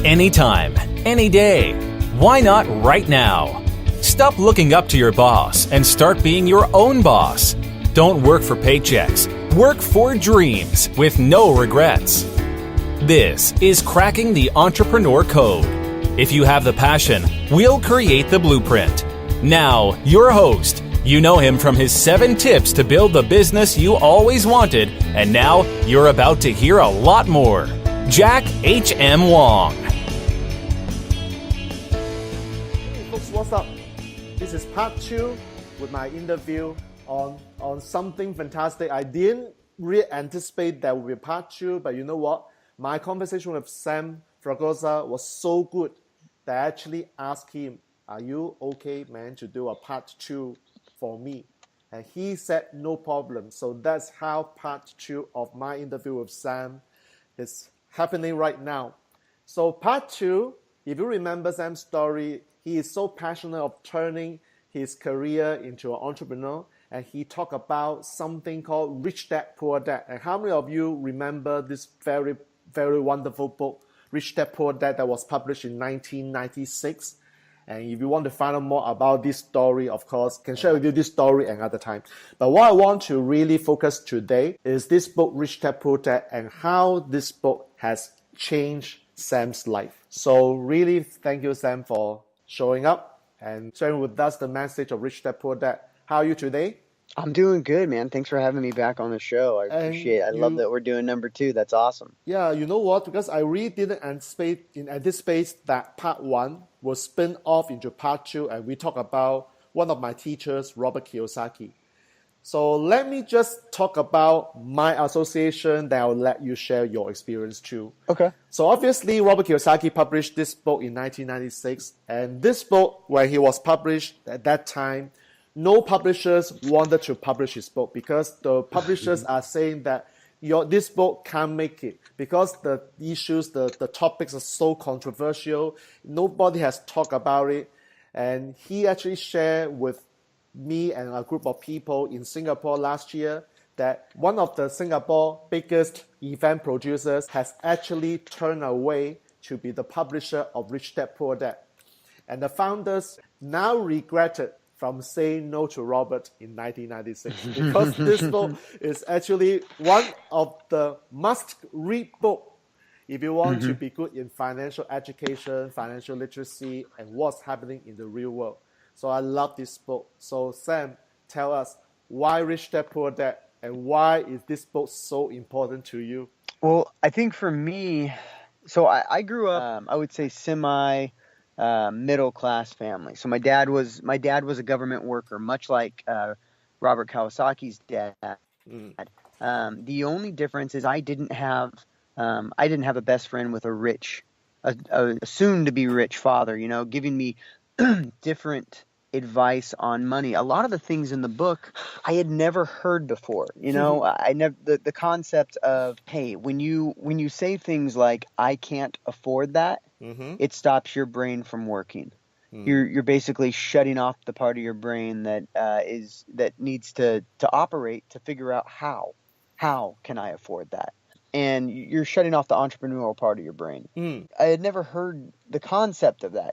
anytime, any day. Why not right now? Stop looking up to your boss and start being your own boss. Don't work for paychecks. Work for dreams with no regrets. This is Cracking the Entrepreneur Code. If you have the passion, we'll create the blueprint. Now, your host. You know him from his 7 tips to build the business you always wanted, and now you're about to hear a lot more. Jack H.M. Wong. Hey folks, what's up? This is part 2 with my interview on something fantastic. I didn't really anticipate that would be part 2, but you know what? My conversation with Sam Fragoza was so good that I actually asked him, are you okay, man, to do a part 2 for me? And he said no problem. So that's how part 2 of my interview with Sam is happening right now. So part 2, if you remember Sam's story, he is so passionate of turning his career into an entrepreneur, and he talked about something called Rich Dad Poor Dad. And how many of you remember this very, very wonderful book, Rich Dad Poor Dad, that was published in 1996? And if you want to find out more about this story, of course, I can share with you this story another time. But what I want to really focus today is this book, Rich Dad Poor Dad, and how this book has changed Sam's life. So really, thank you, Sam, for showing up and sharing with us the message of Rich Dad Poor Dad. How are you today? I'm doing good, man. Thanks for having me back on the show. I appreciate it. I love that we're doing number 2. That's awesome. Yeah, you know what? Because I really didn't anticipate that part 1 will spin off into part 2, and we talk about one of my teachers, Robert Kiyosaki. So let me just talk about my association, then I'll let you share your experience too. Okay. So obviously, Robert Kiyosaki published this book in 1996, and this book, when he was published at that time, no publishers wanted to publish his book because the publishers are saying that this book can't make it because the issues, the topics are so controversial. Nobody has talked about it. And he actually shared with me and a group of people in Singapore last year that one of the Singapore biggest event producers has actually turned away to be the publisher of Rich Dad Poor Dad. And the founders now regretted from saying no to Robert in 1996 because this book is actually one of the must-read book if you want to be good in financial education, financial literacy, and what's happening in the real world. So I love this book. So Sam, tell us why Rich Dad Poor Dad and why is this book so important to you? Well, I think for me, so I grew up, I would say middle class family. So my dad was a government worker, much like Robert Kiyosaki's dad. The only difference is I didn't have a best friend with a soon to be rich father, giving me different advice on money. A lot of the things in the book I had never heard before. I never the concept of, hey, when you say things like I can't afford that, it stops your brain from working. You're basically shutting off the part of your brain that needs to operate to figure out how can I afford that. And you're shutting off the entrepreneurial part of your brain. I had never heard the concept of that.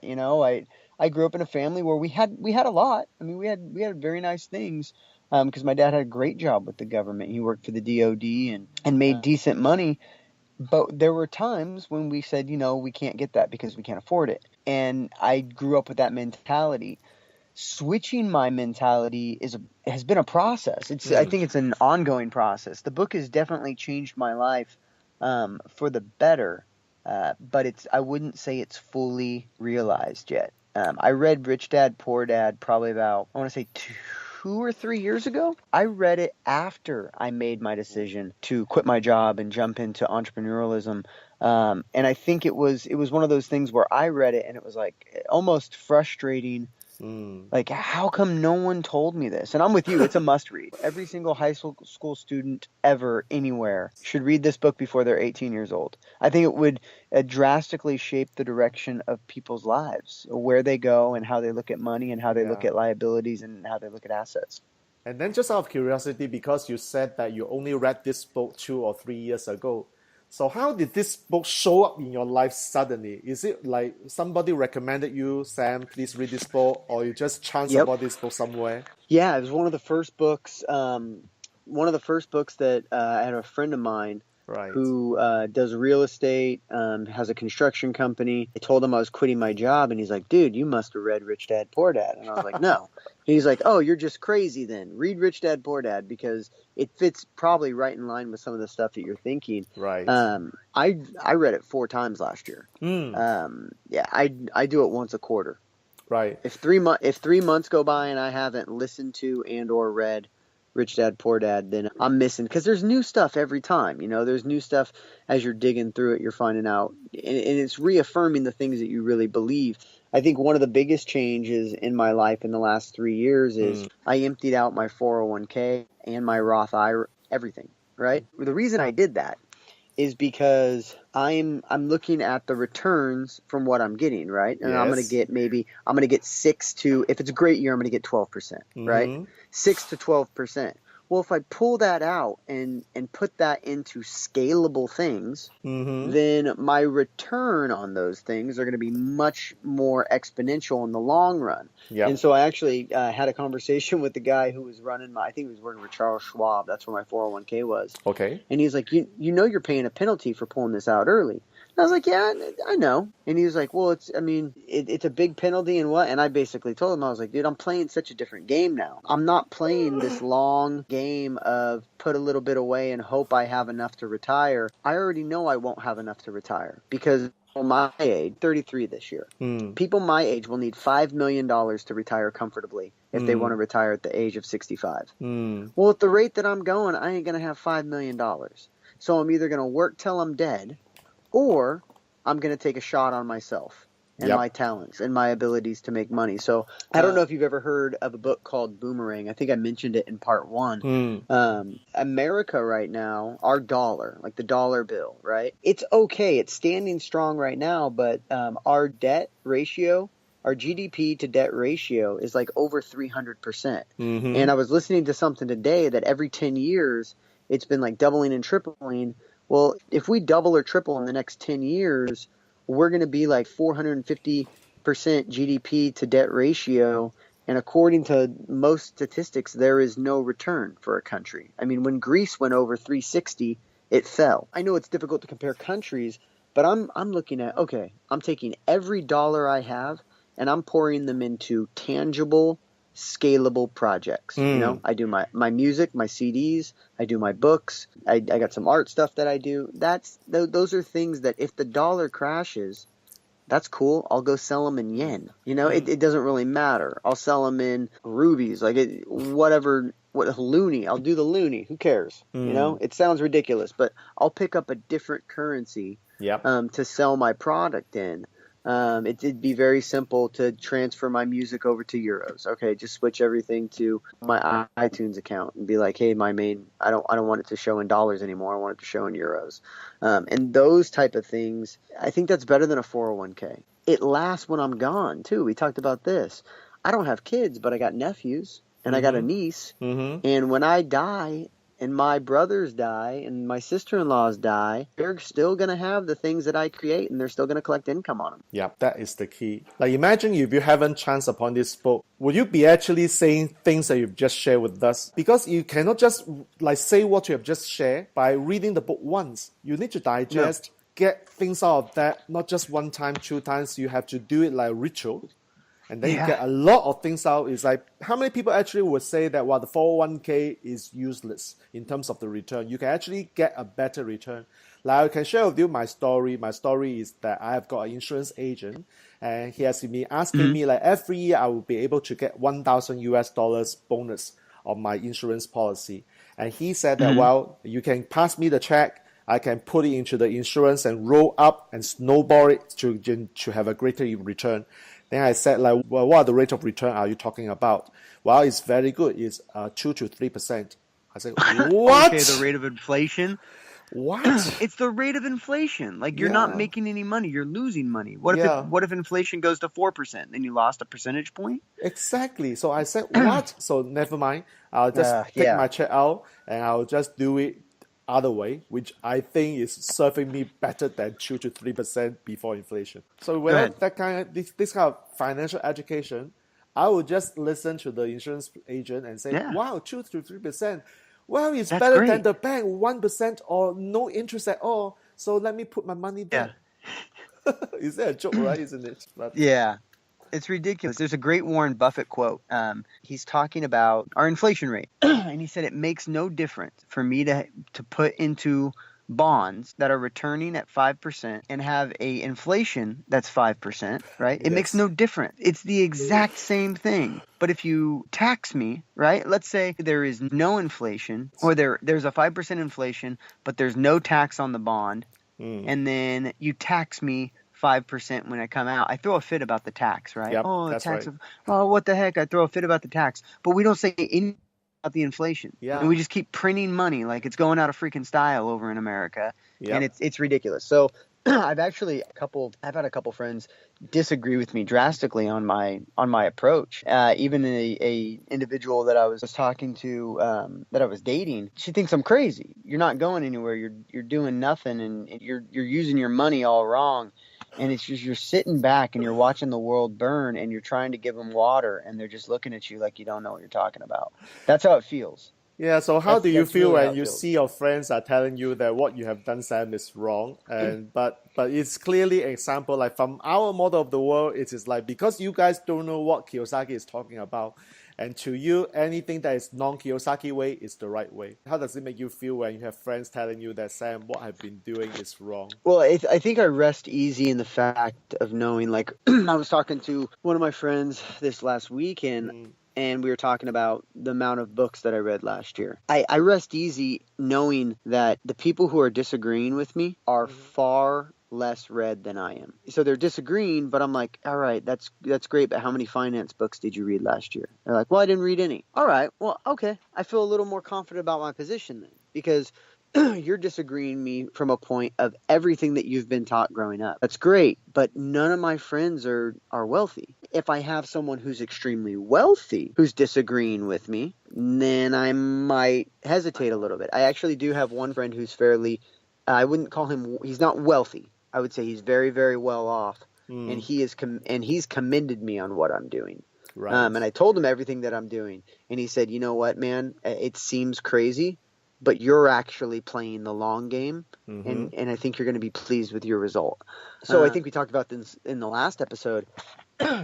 I grew up in a family where we had a lot. I mean, we had very nice things because my dad had a great job with the government. He worked for the DOD and made decent money. But there were times when we said, we can't get that because we can't afford it. And I grew up with that mentality. Switching my mentality has been a process. I think it's an ongoing process. The book has definitely changed my life for the better, but I wouldn't say it's fully realized yet. I read Rich Dad Poor Dad probably about, I want to say 2 or 3 years ago. I read it after I made my decision to quit my job and jump into entrepreneurialism. And I think it was one of those things where I read it and it was like almost frustrating. Like, how come no one told me this? And I'm with you. It's a must read. Every single high school student ever, anywhere, should read this book before they're 18 years old. I think it would drastically shape the direction of people's lives, where they go and how they look at money and how they look at liabilities and how they look at assets. And then just out of curiosity, because you said that you only read this book 2 or 3 years ago, So how did this book show up in your life suddenly? Is it like somebody recommended you, Sam, please read this book, or you just chance Yep. about this book somewhere? Yeah, it was one of the first books. One of the first books that I had a friend of mine Right. who does real estate, has a construction company. I told him I was quitting my job, and he's like, "Dude, you must have read Rich Dad Poor Dad." And I was like, "No." He's like, "Oh, you're just crazy then. Read Rich Dad Poor Dad because it fits probably right in line with some of the stuff that you're thinking." Right. I read it 4 times last year. Yeah, I do it once a quarter. Right. If 3 months go by and I haven't listened to and or read Rich Dad Poor Dad, then I'm missing, because there's new stuff every time. There's new stuff as you're digging through it. You're finding out, and it's reaffirming the things that you really believe. I think one of the biggest changes in my life in the last 3 years is I emptied out my 401k and my Roth IRA, everything. Right. The reason I did that is because I'm looking at the returns from what I'm getting, right? And I'm Yes. going to get 6 to, if it's a great year, I'm going to get 12%, right? 6 to 12%. Well, if I pull that out and put that into scalable things, then my return on those things are going to be much more exponential in the long run. Yep. And so I actually had a conversation with the guy who was running I think he was working with Charles Schwab. That's where my 401k was. Okay. And he's like, you know you're paying a penalty for pulling this out early. And I was like, yeah, I know. And he was like, well, it's a big penalty and what? And I basically told him, I was like, dude, I'm playing such a different game now. I'm not playing this long game of put a little bit away and hope I have enough to retire. I already know I won't have enough to retire because my age, 33 this year, people my age will need $5 million to retire comfortably if they want to retire at the age of 65. Well, at the rate that I'm going, I ain't going to have $5 million. So I'm either going to work till I'm dead, or I'm going to take a shot on myself and my talents and my abilities to make money. So I don't know if you've ever heard of a book called Boomerang. I think I mentioned it in part 1. America right now, our dollar, like the dollar bill, right? It's okay. It's standing strong right now, but our debt ratio, our GDP to debt ratio is like over 300%. And I was listening to something today that every 10 years, it's been like doubling and tripling. Well, if we double or triple in the next 10 years, we're going to be like 450% GDP to debt ratio. And according to most statistics, there is no return for a country. I mean, when Greece went over 360, it fell. I know it's difficult to compare countries, but I'm looking at, okay, I'm taking every dollar I have and I'm pouring them into tangible, scalable projects. I do my music, my CDs, I do my books, I got some art stuff that I do. Those are things that if the dollar crashes, that's cool. I'll go sell them in yen. It doesn't really matter. I'll sell them in rubies, whatever, loonie. I'll do the loonie. Who cares? It sounds ridiculous, but I'll pick up a different currency to sell my product in. It'd be very simple to transfer my music over to euros. Okay, just switch everything to my iTunes account and be like, hey, I don't want it to show in dollars anymore. I want it to show in euros. And those type of things, I think that's better than a 401k. It lasts when I'm gone too. We talked about this. I don't have kids, but I got nephews and I got a niece. And when I die, and my brothers die, and my sister-in-laws die, they're still going to have the things that I create, and they're still going to collect income on them. Yeah, that is the key. Like, imagine if you haven't chanced upon this book, would you be actually saying things that you've just shared with us? Because you cannot just say what you have just shared by reading the book once. You need to digest, get things out of that, not just 1 time, 2 times. You have to do it like a ritual. And then you get a lot of things out. It's like, how many people actually would say that, the 401k is useless in terms of the return? You can actually get a better return. Like, I can share with you my story. My story is that I have got an insurance agent, and he has been asking me, every year I will be able to get $1,000 bonus on my insurance policy. And he said that, you can pass me the check. I can put it into the insurance and roll up and snowball it to have a greater return. Then I said, what are the rate of return are you talking about? Well, it's very good. It's 2 to 3%. I said, what? Okay, the rate of inflation? What? It's the rate of inflation. Like, you're not making any money. You're losing money. What if inflation goes to 4%? Then you lost a percentage point? Exactly. So I said, what? So never mind. I'll just take my check out and I'll just do it other way, which I think is serving me better than 2 to 3% before inflation. So without that kind of this kind of financial education, I would just listen to the insurance agent and say, Yeah. wow, 2 to 3%. Well, it's That's better great. than the bank, 1% or no interest at all. So let me put my money there. Is that a joke, right? Isn't it? But Yeah. It's ridiculous. There's a great Warren Buffett quote. He's talking about our inflation rate. And he said it makes no difference for me to put into bonds that are returning at 5% and have a inflation that's 5%, right? It makes Yes. no difference. It's the exact same thing. But if you tax me, right? Let's say there is no inflation, or there's a 5% inflation, but there's no tax on the bond, and then you tax me 5% when I come out. I throw a fit about the tax, right? Yep, Oh, the that's tax right. oh, what the heck? I throw a fit about the tax. But we don't say anything about the inflation. Yeah. And we just keep printing money like it's going out of freaking style over in America. Yep. And it's ridiculous. So I've had a couple friends disagree with me drastically on my approach. Even a individual that I was talking to, that I was dating, she thinks I'm crazy. You're not going anywhere. You're doing nothing, and you're using your money all wrong. And it's just, you're sitting back and you're watching the world burn, and you're trying to give them water, and they're just looking at you like you don't know what you're talking about. That's how it feels. Yeah, so how do you That's feel really how when it you feels. see your friends are telling you that what you have done, Sam, is wrong? And but it's clearly an example, like from our model of the world, it is like, because you guys don't know what Kiyosaki is talking about, and to you, anything that is non-Kiyosaki way is the right way. How does it make you feel when you have friends telling you that, Sam, what I've been doing is wrong? Well, I think I rest easy in the fact of knowing, like, I was talking to one of my friends this last week, and we were talking about the amount of books that I read last year. I rest easy knowing that the people who are disagreeing with me are far less read than I am. So they're disagreeing, but I'm like, all right, that's great, but how many finance books did you read last year? They're like, well, I didn't read any. All right, well, okay. I feel a little more confident about my position then, because you're disagreeing me from a point of everything that you've been taught growing up. That's great, but none of my friends are wealthy. If I have someone who's extremely wealthy who's disagreeing with me, then I might hesitate a little bit. I actually do have one friend who's fairly, I wouldn't call him, he's not wealthy. I would say he's very, very well off, and he's commended me on what I'm doing. Right. And I told him everything that I'm doing, and he said, you know what, man, it seems crazy, but you're actually playing the long game, and I think you're going to be pleased with your result. So I think we talked about this in the last episode.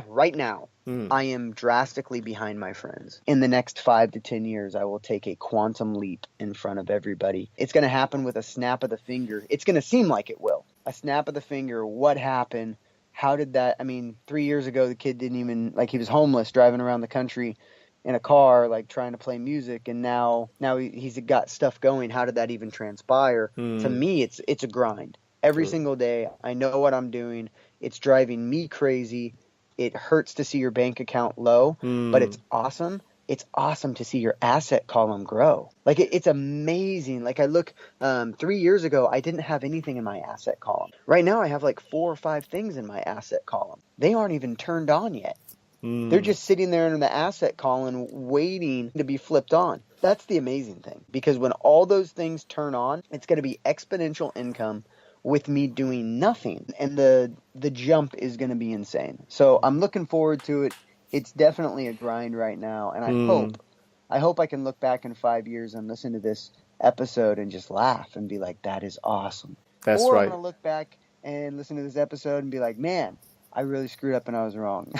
Right now, I am drastically behind my friends. In the next 5 to 10 years, I will take a quantum leap in front of everybody. It's going to happen with a snap of the finger. It's going to seem like it will. A snap of the finger. What happened? How did that? I mean, 3 years ago, the kid didn't even, like, he was homeless, driving around the country in a car, like, trying to play music, and now he's got stuff going. How did that even transpire? To me, it's a grind. Every single day, I know what I'm doing. It's driving me crazy. It hurts to see your bank account low, but it's awesome. It's awesome to see your asset column grow. Like, it's amazing. Like, I look, 3 years ago, I didn't have anything in my asset column. Right now, I have like 4 or 5 things in my asset column. They aren't even turned on yet. They're just sitting there in the asset column waiting to be flipped on. That's the amazing thing, because when all those things turn on, it's going to be exponential income with me doing nothing, and the jump is going to be insane. So I'm looking forward to it. It's definitely a grind right now, and I hope I can look back in 5 years and listen to this episode and just laugh and be like, that is awesome. That's or right. I'm going to look back and listen to this episode and be like, man, I really screwed up and I was wrong.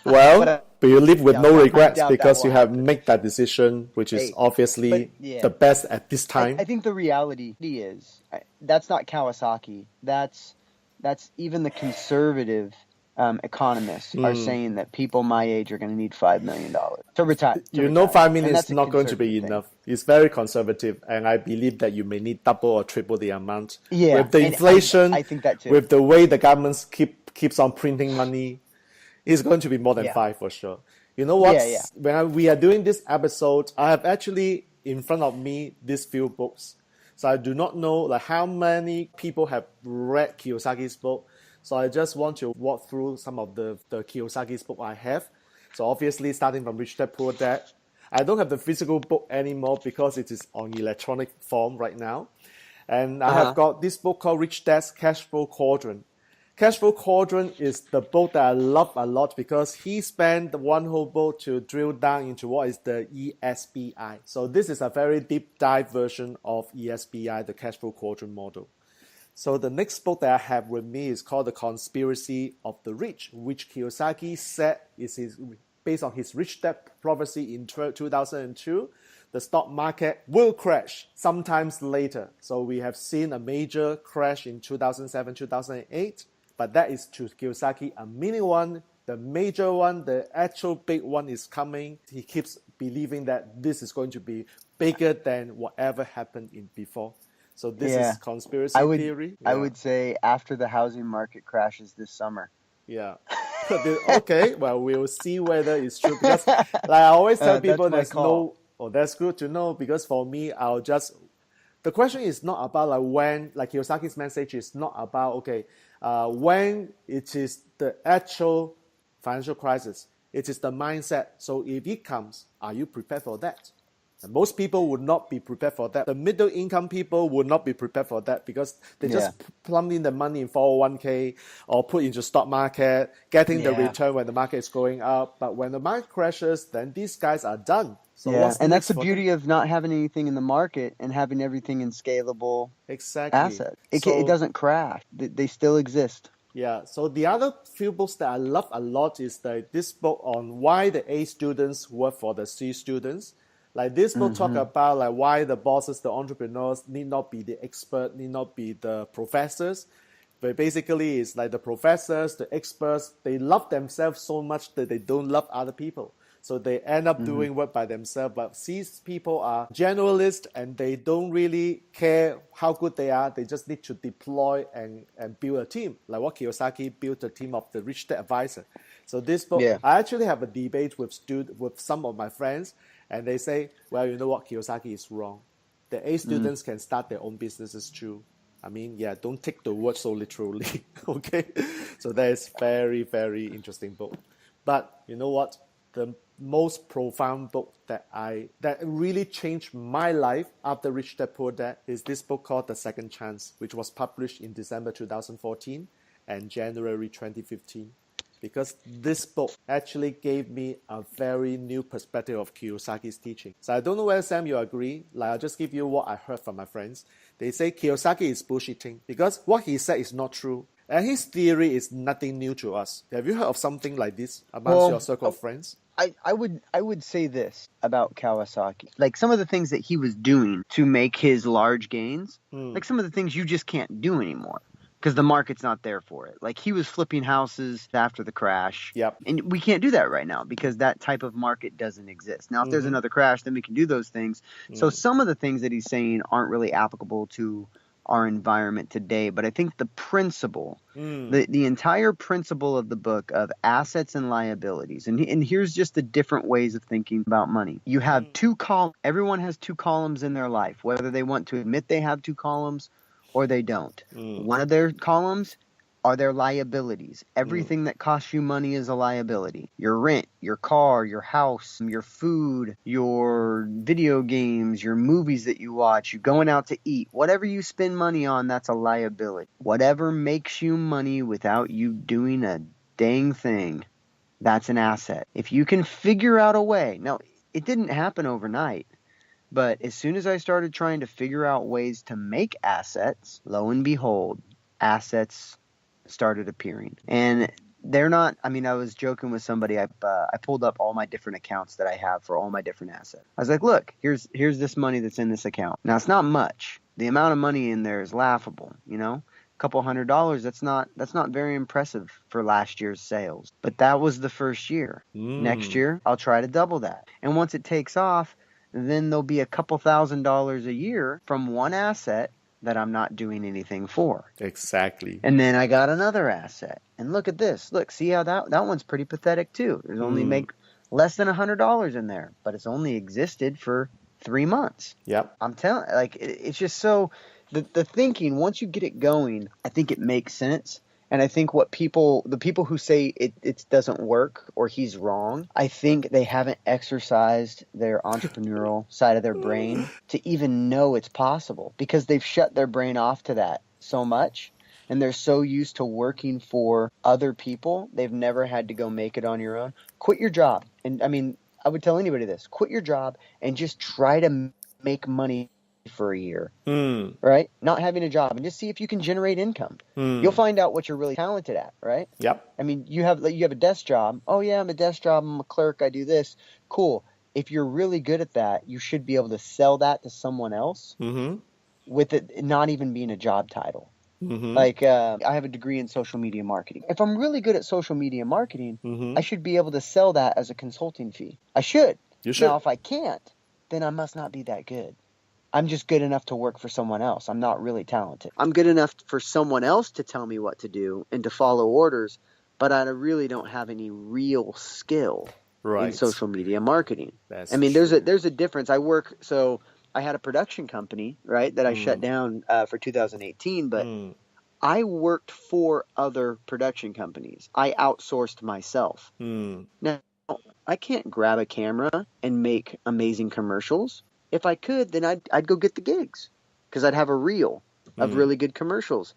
Well, but you live with no regrets doubt because that you will have happen. made that decision, which is obviously the best at this time. I think the reality is, that's not Kawasaki. That's even the conservative economists are saying that people my age are going to need $5 million to retire. You know, 5 million And is that's a not going to be conservative thing. enough. It's very conservative, and I believe that you may need double or triple the amount. Yeah, with the and inflation, I think that too. with the way the government keeps on printing money, it's going to be more than 5 for sure. You know what? Yeah. When we are doing this episode, I have actually in front of me these few books. So I do not know like how many people have read Kiyosaki's book. So I just want to walk through some of the Kiyosaki's book I have. So obviously, starting from Rich Dad Poor Dad, I don't have the physical book anymore because it is on electronic form right now. And I have got this book called Rich Dad's Cash Flow Quadrant. Cash Flow Quadrant is the book that I love a lot because he spent one whole book to drill down into what is the ESBI. So this is a very deep dive version of ESBI, the Cash Flow Quadrant model. So the next book that I have with me is called The Conspiracy of the Rich, which Kiyosaki said is based on his Rich Dad prophecy in 2002. The stock market will crash sometimes later. So we have seen a major crash in 2007, 2008. But that is to Kiyosaki a mini one. The major one, the actual big one is coming. He keeps believing that this is going to be bigger than whatever happened in before. So this is conspiracy theory. I would say after the housing market crashes this summer. Yeah. Okay, well, we'll see whether it's true. Because like I always tell people, there's no... Oh, that's good to know, because for me, the question is not about like when, like Kiyosaki's message is not about, when it is the actual financial crisis, it is the mindset. So if it comes, are you prepared for that? And most people would not be prepared for that. The middle income people would not be prepared for that because they just plumb in the money in 401k or put into stock market, getting the return when the market is going up. But when the market crashes, then these guys are done. So and that's the beauty of not having anything in the market and having everything in scalable assets. It doesn't crash. They still exist. Yeah, so the other few books that I love a lot is this book on why the A students work for the C students. Like this book talk about like why the bosses, the entrepreneurs need not be the expert, need not be the professors. But basically it's like the professors, the experts, they love themselves so much that they don't love other people. So they end up doing work by themselves. But these people are generalists and they don't really care how good they are. They just need to deploy and build a team. Like what Kiyosaki built a team of the Rich Dad Advisor. So this book, I actually have a debate with some of my friends. And they say, well, you know what, Kiyosaki is wrong. The A students can start their own businesses too. I mean, don't take the word so literally, okay? So that is very, very interesting book. But you know what? The most profound book that really changed my life after Rich Dad Poor Dad is this book called The Second Chance, which was published in December 2014 and January 2015. Because this book actually gave me a very new perspective of Kiyosaki's teaching. So I don't know whether, Sam, you agree. Like, I'll just give you what I heard from my friends. They say Kiyosaki is bullshitting because what he said is not true. And his theory is nothing new to us. Have you heard of something like this amongst your circle of friends? I would say this about Kawasaki. Like some of the things that he was doing to make his large gains, like some of the things you just can't do anymore. Because the market's not there for it. Like he was flipping houses after the crash. Yep. And we can't do that right now because that type of market doesn't exist. Now, if there's another crash, then we can do those things. So some of the things that he's saying aren't really applicable to our environment today. But I think the principle, the entire principle of the book of assets and liabilities, and here's just the different ways of thinking about money. You have two columns. Everyone has two columns in their life, whether they want to admit they have two columns or they don't. One of their columns are their liabilities. Everything that costs you money is a liability. Your rent, your car, your house, your food, your video games, your movies that you watch, you going out to eat. Whatever you spend money on, that's a liability. Whatever makes you money without you doing a dang thing, that's an asset. If you can figure out a way. Now, it didn't happen overnight. But as soon as I started trying to figure out ways to make assets, lo and behold, assets started appearing. And they're not, I mean, I was joking with somebody. I pulled up all my different accounts that I have for all my different assets. I was like, look, here's this money that's in this account. Now, it's not much. The amount of money in there is laughable, you know? A couple $100, that's not very impressive for last year's sales. But that was the first year. Next year, I'll try to double that. And once it takes off, then there'll be a couple $1,000s a year from one asset that I'm not doing anything for. Exactly. And then I got another asset. And look at this. Look, see how that one's pretty pathetic too. There's only make less than $100 in there, but it's only existed for 3 months. Yep. I'm telling, like, it's just so, the thinking, once you get it going, I think it makes sense. And I think the people who say it doesn't work or he's wrong, I think they haven't exercised their entrepreneurial side of their brain to even know it's possible, because they've shut their brain off to that so much. And they're so used to working for other people, they've never had to go make it on your own. Quit your job. And I mean, I would tell anybody this: quit your job and just try to make money for a year, right? Not having a job, and just see if you can generate income. You'll find out what you're really talented at, right? Yep. I mean, you have a desk job. Oh yeah, I'm a desk job. I'm a clerk. I do this. Cool. If you're really good at that, you should be able to sell that to someone else with it not even being a job title. Like, I have a degree in social media marketing. If I'm really good at social media marketing, I should be able to sell that as a consulting fee. I should. You should. Now, if I can't, then I must not be that good. I'm just good enough to work for someone else. I'm not really talented. I'm good enough for someone else to tell me what to do and to follow orders, but I really don't have any real skill in social media marketing. That's I mean, true. there's a difference. I had a production company, right, that I shut down for 2018, but I worked for other production companies. I outsourced myself. Now, I can't grab a camera and make amazing commercials. If I could, then I'd go get the gigs, because I'd have a reel of really good commercials.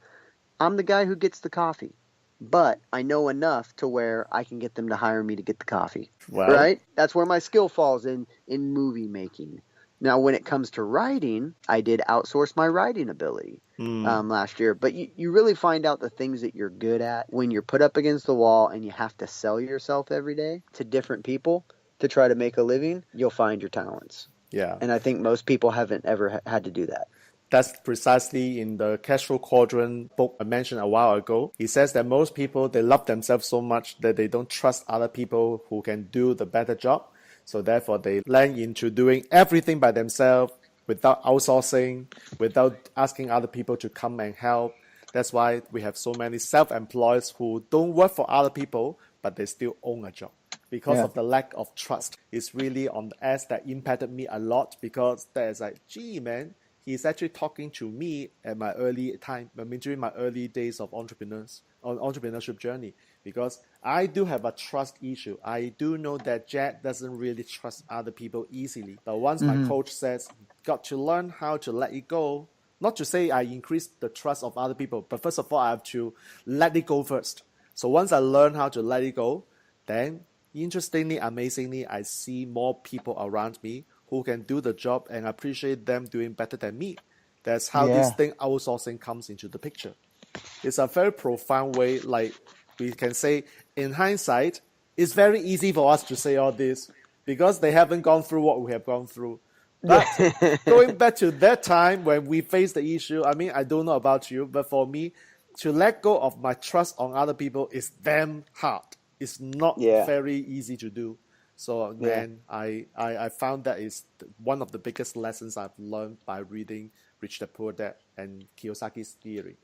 I'm the guy who gets the coffee, but I know enough to where I can get them to hire me to get the coffee, right? That's where my skill falls in movie making. Now, when it comes to writing, I did outsource my writing ability last year. But you really find out the things that you're good at when you're put up against the wall and you have to sell yourself every day to different people to try to make a living. You'll find your talents. Yeah. And I think most people haven't ever had to do that. That's precisely in the Cash Flow Quadrant book I mentioned a while ago. He says that most people, they love themselves so much that they don't trust other people who can do the better job. So therefore, they land into doing everything by themselves without outsourcing, without asking other people to come and help. That's why we have so many self-employed who don't work for other people, but they still own a job. Because of the lack of trust. It's really on the S that impacted me a lot, because there's like, gee, man, he's actually talking to me at my early time, I mean, during my early days of entrepreneurship journey, because I do have a trust issue. I do know that Jack doesn't really trust other people easily. But once my coach says, got to learn how to let it go, not to say I increase the trust of other people, but first of all, I have to let it go first. So once I learn how to let it go, then interestingly, amazingly, I see more people around me who can do the job and appreciate them doing better than me. That's how this thing outsourcing comes into the picture. It's a very profound way, like we can say, in hindsight, it's very easy for us to say all this because they haven't gone through what we have gone through. But going back to that time when we faced the issue, I mean, I don't know about you, but for me, to let go of my trust on other people is damn hard. It's not very easy to do. So then I found that is one of the biggest lessons I've learned by reading Rich Dad Poor Dad and Kiyosaki's theory.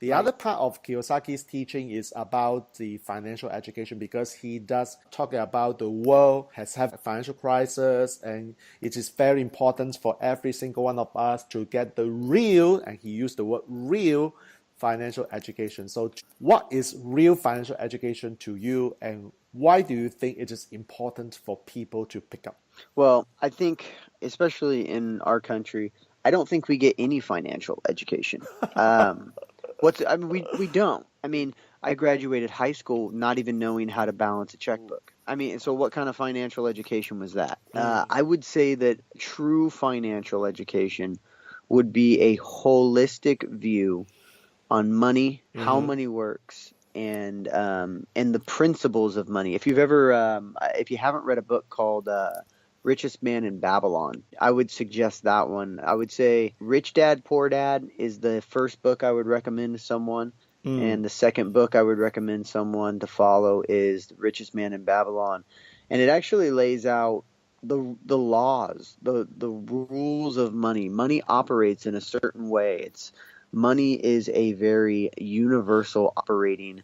The other part of Kiyosaki's teaching is about the financial education, because he does talk about the world has had a financial crisis, and it is very important for every single one of us to get the real, and he used the word real, financial education. So what is real financial education to you, and why do you think it is important for people to pick up? Well, I think, especially in our country, I don't think we get any financial education. We don't. I mean, I graduated high school not even knowing how to balance a checkbook. I mean, so what kind of financial education was that? I would say that true financial education would be a holistic view on money, how money works, and the principles of money. If you haven't read a book called Richest Man in Babylon, I would suggest that one. I would say Rich Dad, Poor Dad is the first book I would recommend to someone. And the second book I would recommend someone to follow is The Richest Man in Babylon. And it actually lays out the laws, the rules of money. Money operates in a certain way. Money is a very universal operating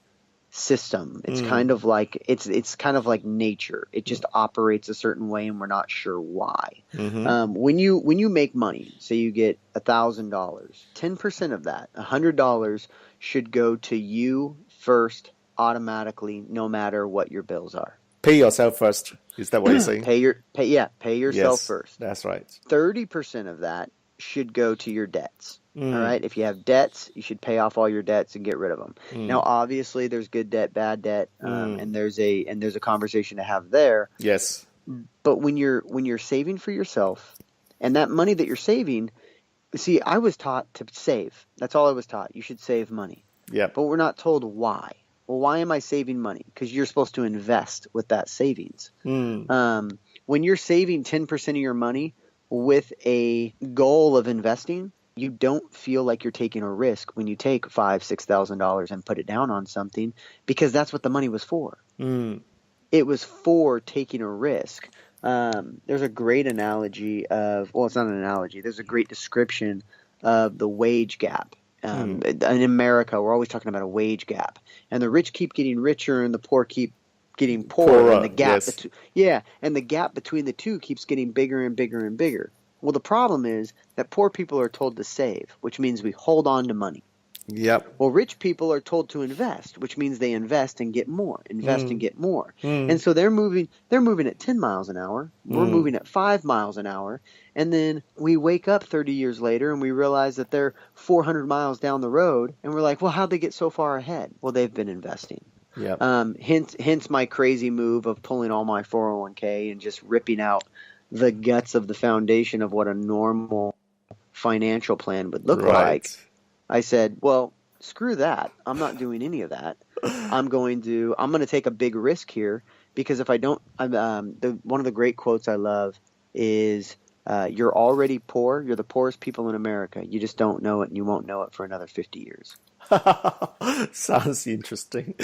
system. It's kind of like it's kind of like nature. It just operates a certain way, and we're not sure why. When you make money, say you get $1,000, 10% of that, $100, should go to you first automatically, no matter what your bills are. Pay yourself first. Is that what you're saying? Pay yourself Yes, first. that's right. 30% of that should go to your debts. Mm. All right. If you have debts, you should pay off all your debts and get rid of them. Mm. Now, obviously, there's good debt, bad debt, and there's a conversation to have there. Yes. But when you're saving for yourself, and that money that you're saving, see, I was taught to save. That's all I was taught. You should save money. Yeah. But we're not told why. Well, why am I saving money? Because you're supposed to invest with that savings. Mm. When you're saving 10% of your money with a goal of investing, you don't feel like you're taking a risk when you take $5,000-$6,000 and put it down on something, because that's what the money was for. Mm. It was for taking a risk. There's a great analogy of, well, it's not an analogy. There's a great description of the wage gap. In America, we're always talking about a wage gap, and the rich keep getting richer and the poor keep getting poorer, and the gap, yes. and the gap between the two keeps getting bigger and bigger and bigger. Well, the problem is that poor people are told to save, which means we hold on to money. Yep. Well, rich people are told to invest, which means they invest and get more, and get more. And so they're moving at 10 miles an hour. We're moving at 5 miles an hour. And then we wake up 30 years later and we realize that they're 400 miles down the road. And we're like, well, how'd they get so far ahead? Well, they've been investing. Yep. Hence my crazy move of pulling all my 401k and just ripping out the guts of the foundation of what a normal financial plan would look like. I said, well, screw that. I'm not doing any of that. I'm going to take a big risk here, because if I don't, one of the great quotes I love is, you're already poor. You're the poorest people in America. You just don't know it, and you won't know it for another 50 years. Sounds interesting.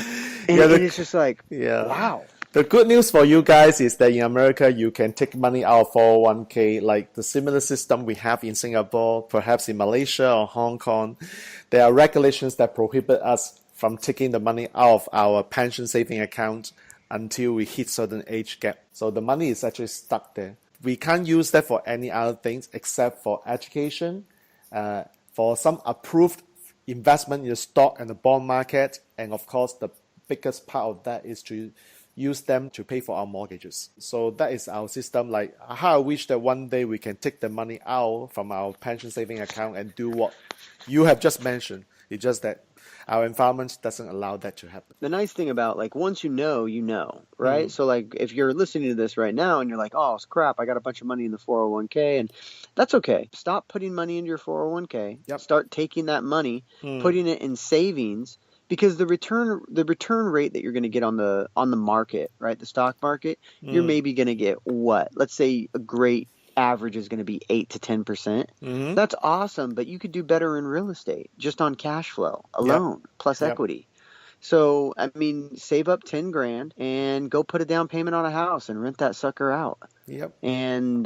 And it's just like, wow. The good news for you guys is that in America, you can take money out of 401k, like the similar system we have in Singapore, perhaps in Malaysia or Hong Kong. There are regulations that prohibit us from taking the money out of our pension saving account until we hit certain age gap. So the money is actually stuck there. We can't use that for any other things except for education, for some approved investment in the stock and the bond market, and of course the biggest part of that is to use them to pay for our mortgages. So that is our system. Like, how I wish that one day we can take the money out from our pension saving account and do what you have just mentioned. It's just that our environment doesn't allow that to happen. The nice thing about, like, once you know, right? So, like, if you're listening to this right now and you're like, oh, crap, I got a bunch of money in the 401k, and that's okay. Stop putting money into your 401k. Yep. Start taking that money, putting it in savings, because the return rate that you're going to get on the market, right, the stock market, you're maybe going to get what? Let's say a great average is going to be 8 to 10%. That's awesome, but you could do better in real estate just on cash flow alone, plus equity. So, I mean, save up 10 grand and go put a down payment on a house and rent that sucker out. Yep. And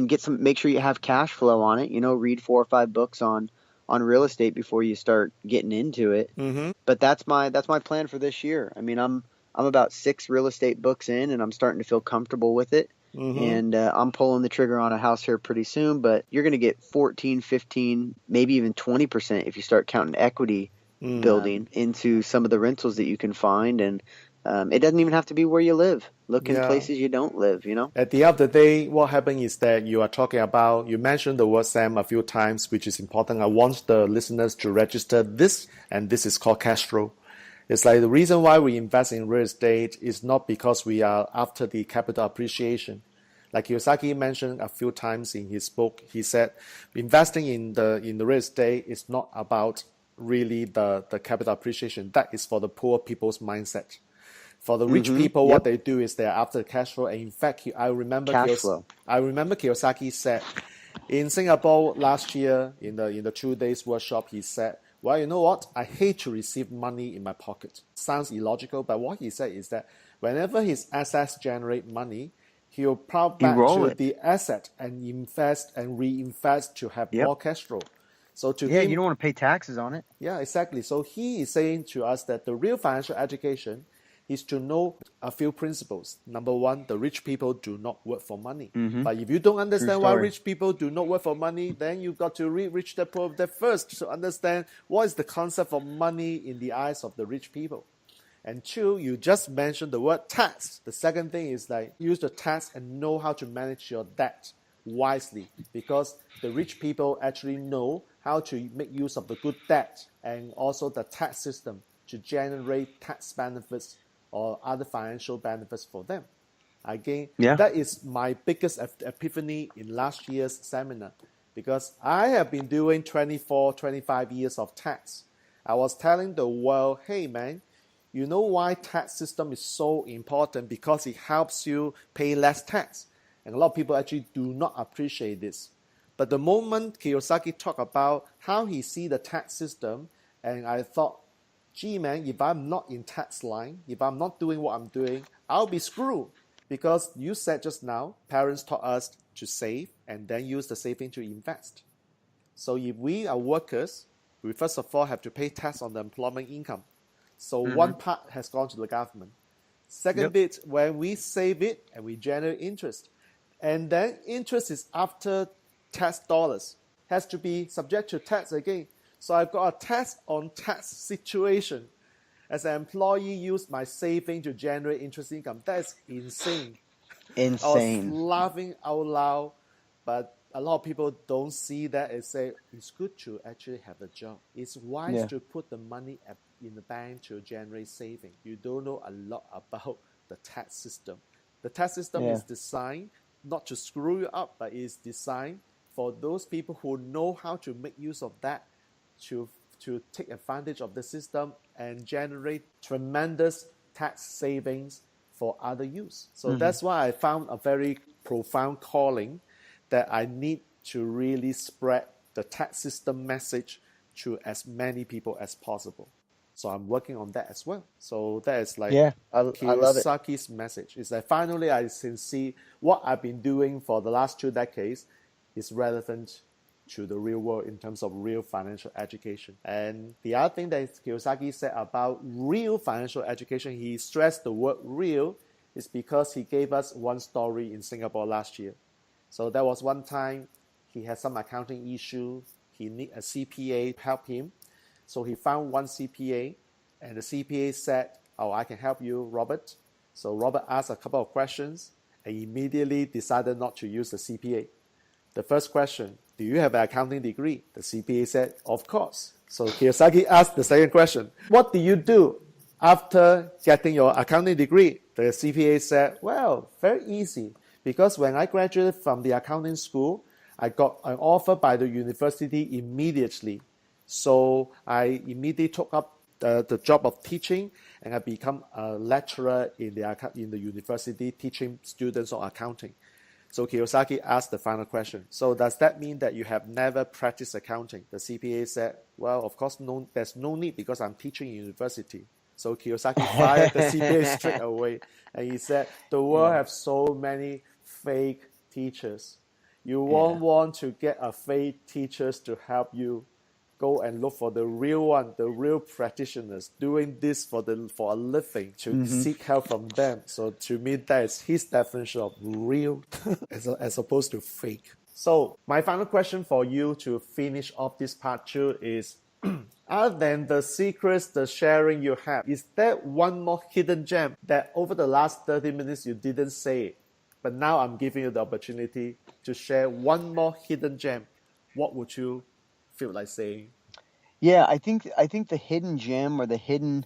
get make sure you have cash flow on it. Read 4 or 5 books on real estate before you start getting into it. But that's my plan for this year. I mean, I'm about 6 real estate books in, and I'm starting to feel comfortable with it. And I'm pulling the trigger on a house here pretty soon, but you're going to get 14, 15, maybe even 20% if you start counting equity building into some of the rentals that you can find. And it doesn't even have to be where you live. Look in places you don't live, At the end of the day, what happened is that you are talking about, you mentioned the word SAM a few times, which is important. I want the listeners to register this, and this is called cash flow. It's like the reason why we invest in real estate is not because we are after the capital appreciation. Like Kiyosaki mentioned a few times in his book, he said investing in the real estate is not about really the capital appreciation. That is for the poor people's mindset. For the rich people, what they do is they're after the cash flow. And in fact, I remember Kiyosaki said in Singapore last year in the 2 days workshop, he said, well, you know what? I hate to receive money in my pocket. Sounds illogical, but what he said is that whenever his assets generate money, he'll plow back to the asset and invest and reinvest to have more cash flow. So to him, you don't want to pay taxes on it. Yeah, exactly. So he is saying to us that the real financial education is to know a few principles. Number one, the rich people do not work for money. Mm-hmm. But if you don't understand why story. rich people do not work for money, then you've got to read Rich Dad Poor Dad first to understand what is the concept of money in the eyes of the rich people. And two, you just mentioned the word tax. The second thing is like use the tax and know how to manage your debt wisely, because the rich people actually know how to make use of the good debt and also the tax system to generate tax benefits or other financial benefits for them. Again, that is my biggest epiphany in last year's seminar, because I have been doing 24, 25 years of tax. I was telling the world, hey man, you know why tax system is so important? Because it helps you pay less tax. And a lot of people actually do not appreciate this. But the moment Kiyosaki talked about how he see the tax system, and I thought, gee man, if I'm not in tax line, if I'm not doing what I'm doing, I'll be screwed. Because you said just now, parents taught us to save and then use the saving to invest. So if we are workers, we first of all have to pay tax on the employment income. So one part has gone to the government. Second bit, when we save it and we generate interest, and then interest is after tax dollars, has to be subject to tax again. So I've got a tax on tax situation. As an employee, use my saving to generate interest income. That is insane. I was laughing out loud, but a lot of people don't see that and say, it's good to actually have a job. It's wise to put the money in the bank to generate saving. You don't know a lot about the tax system. The tax system is designed not to screw you up, but it's designed for those people who know how to make use of that to take advantage of the system and generate tremendous tax savings for other use. So that's why I found a very profound calling that I need to really spread the tax system message to as many people as possible. So I'm working on that as well. So that is like Kiyosaki's message. Is that finally I can see what I've been doing for the last 2 decades is relevant to the real world in terms of real financial education. And the other thing that Kiyosaki said about real financial education, he stressed the word real, is because he gave us one story in Singapore last year. So there was one time he had some accounting issue. He need a CPA to help him. So he found one CPA, and the CPA said, oh, I can help you, Robert. So Robert asked a couple of questions and immediately decided not to use the CPA. The first question, do you have an accounting degree? The CPA said, of course. So Kiyosaki asked the second question, what do you do after getting your accounting degree? The CPA said, well, very easy. Because when I graduated from the accounting school, I got an offer by the university immediately. So I immediately took up the job of teaching, and I become a lecturer in the university teaching students on accounting. So Kiyosaki asked the final question. So does that mean that you have never practiced accounting? The CPA said, well, of course, no, there's no need because I'm teaching in university. So Kiyosaki fired the CPA straight away. And he said, the world has so many fake teachers. You won't want to get a fake teachers to help you. Go and look for the real one, the real practitioners doing this for a living, to seek help from them. So to me, that is his definition of real as opposed to fake. So my final question for you to finish off this part 2 is, other than the secrets, the sharing you have, is there one more hidden gem that over the last 30 minutes you didn't say it, but now I'm giving you the opportunity to share one more hidden gem? What would you feel like saying? Yeah, I think the hidden gem or the hidden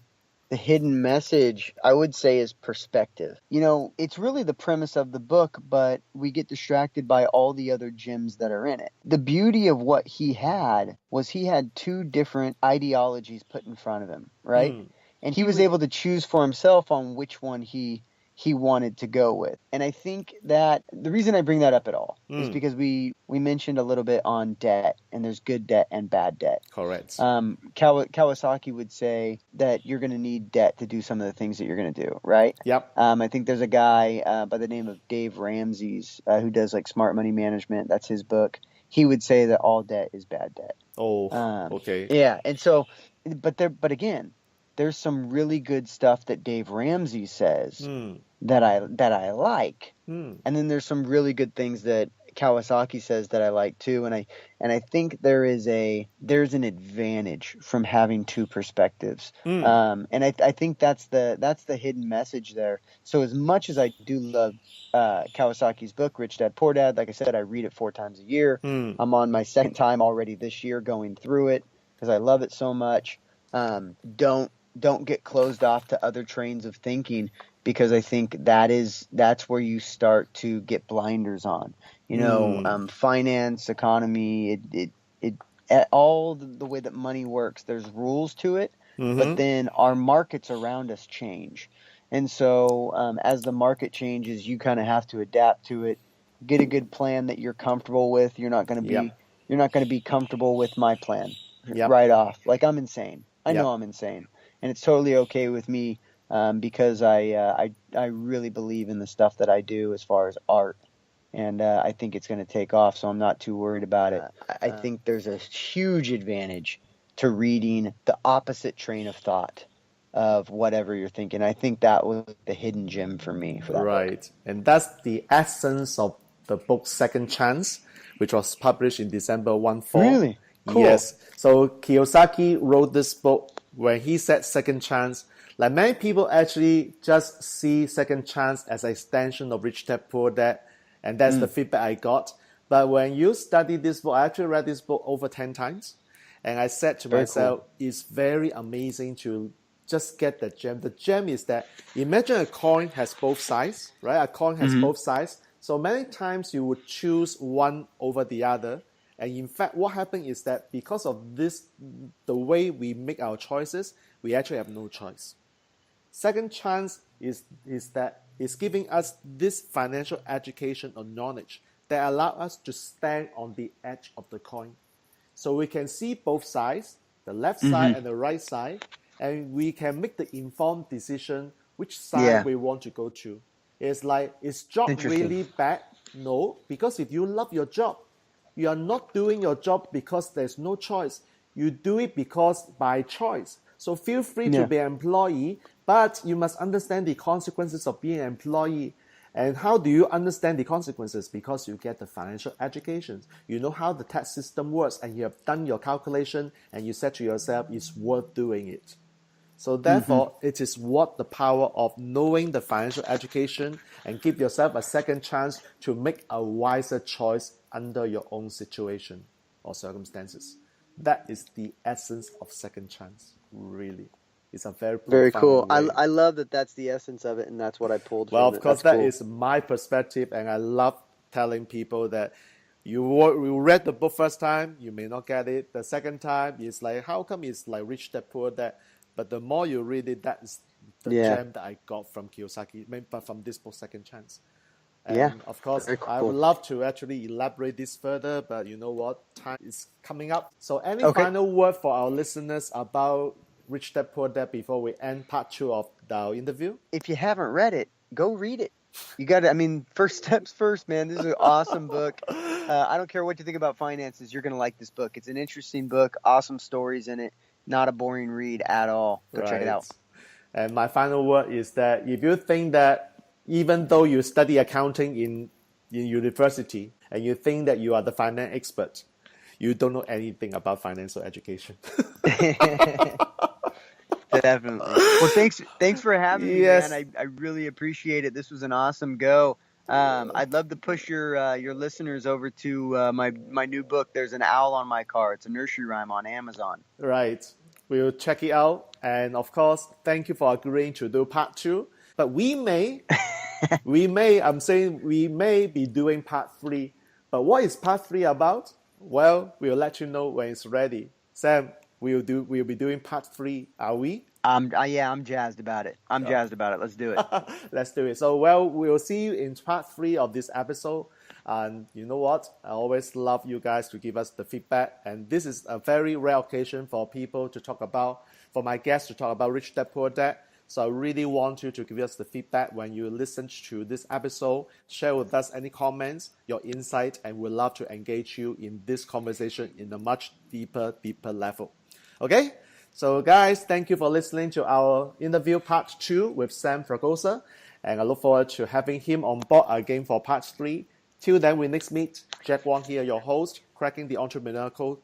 message, I would say, is perspective. You know, it's really the premise of the book, but we get distracted by all the other gems that are in it. The beauty of what he had was he had 2 different ideologies put in front of him, right? And he was able to choose for himself on which one he wanted to go with. And I think that the reason I bring that up at all is because we mentioned a little bit on debt, and there's good debt and bad debt. Correct. Kawasaki would say that you're going to need debt to do some of the things that you're going to do, right? Yep. I think there's a guy by the name of Dave Ramsey's who does like smart money management. That's his book. He would say that all debt is bad debt. Oh, okay. Yeah. And so, but again, there's some really good stuff that Dave Ramsey says that I like. And then there's some really good things that Kawasaki says that I like too. And I think there's an advantage from having two perspectives. And I think that's the hidden message there. So as much as I do love Kawasaki's book, Rich Dad Poor Dad, like I said, I read it 4 times a year. I'm on my second time already this year going through it because I love it so much. Don't get closed off to other trains of thinking, because I think that's where you start to get blinders on. Finance, economy, it all the way that money works. There's rules to it, but then our markets around us change, and so as the market changes, you kind of have to adapt to it. Get a good plan that you're comfortable with. You're not going to be comfortable with my plan right off. Like, I'm insane. I know I'm insane. And it's totally okay with me, because I really believe in the stuff that I do as far as art, and I think it's going to take off, so I'm not too worried about it. I think there's a huge advantage to reading the opposite train of thought of whatever you're thinking. I think that was the hidden gem for me for that book. And that's the essence of the book Second Chance, which was published in December 14. Really? Cool. Yes. So Kiyosaki wrote this book when he said second chance. Like, many people actually just see second chance as an extension of Rich Dad Poor Dad, and that's the feedback I got. But when you study this book, I actually read this book over 10 times, and I said to myself, it's very amazing to just get the gem. The gem is that, imagine a coin has both sides, right? A coin has both sides. So many times you would choose one over the other. And in fact, what happened is that because of this, the way we make our choices, we actually have no choice. Second chance is giving us this financial education or knowledge that allow us to stand on the edge of the coin. So we can see both sides, the left side and the right side, and we can make the informed decision which side we want to go to. It's like, is job really bad? No, because if you love your job, you are not doing your job because there's no choice. You do it because by choice. So feel free to be an employee, but you must understand the consequences of being an employee. And how do you understand the consequences? Because you get the financial education. You know how the tax system works, and you have done your calculation, and you said to yourself, it's worth doing it. So therefore, it is what the power of knowing the financial education and give yourself a second chance to make a wiser choice under your own situation or circumstances. That is the essence of second chance, really. It's a very cool. way. I love that that's the essence of it, and that's what I pulled from it. Well, of course, that's that is my perspective, and I love telling people that you read the book first time, you may not get it. The second time, it's like, how come it's like Rich Dad Poor Dad? But the more you read it, that is the gem that I got from Kiyosaki, but from this book, Second Chance. And of course, cool. I would love to actually elaborate this further, but you know what? Time is coming up. So any final word for our listeners about Rich Dad Poor Dad before we end part 2 of our interview? If you haven't read it, go read it. You got to, first steps first, man. This is an awesome book. I don't care what you think about finances. You're going to like this book. It's an interesting book, awesome stories in it. Not a boring read at all. Go check it out. And my final word is that if you think that even though you study accounting in university and you think that you are the finance expert, you don't know anything about financial education. Definitely. Well, thanks for having me, man. I really appreciate it. This was an awesome go. I'd love to push your listeners over to my new book. There's an owl on my car. It's a nursery rhyme on Amazon. Right. We'll check it out. And of course, thank you for agreeing to do part 2. But we may be doing part 3. But what is part 3 about? Well, we'll let you know when it's ready. Sam, we'll be doing part 3. Are we? I'm jazzed about it. Jazzed about it. Let's do it. Let's do it. So, we'll see you in part 3 of this episode. And you know what? I always love you guys to give us the feedback. And this is a very rare occasion for my guests to talk about Rich Dad Poor Dad. So I really want you to give us the feedback when you listen to this episode. Share with us any comments, your insight, and we'd love to engage you in this conversation in a much deeper level. Okay? So guys, thank you for listening to our interview part 2 with Sam Fragoza, and I look forward to having him on board again for part 3. Till then, we next meet. Jack Wong here, your host, Cracking the Entrepreneur Code.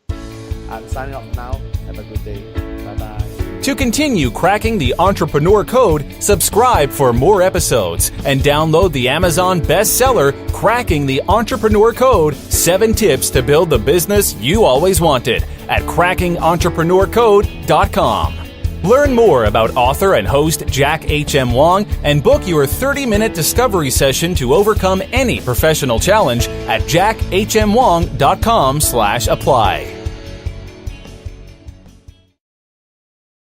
I'm signing off now. Have a good day. Bye-bye. To continue cracking the entrepreneur code, subscribe for more episodes and download the Amazon bestseller, Cracking the Entrepreneur Code, 7 Tips to Build the Business You Always Wanted at crackingentrepreneur.com. Learn more about author and host Jack H.M. Wong and book your 30-minute discovery session to overcome any professional challenge at jackhmwong.com/apply.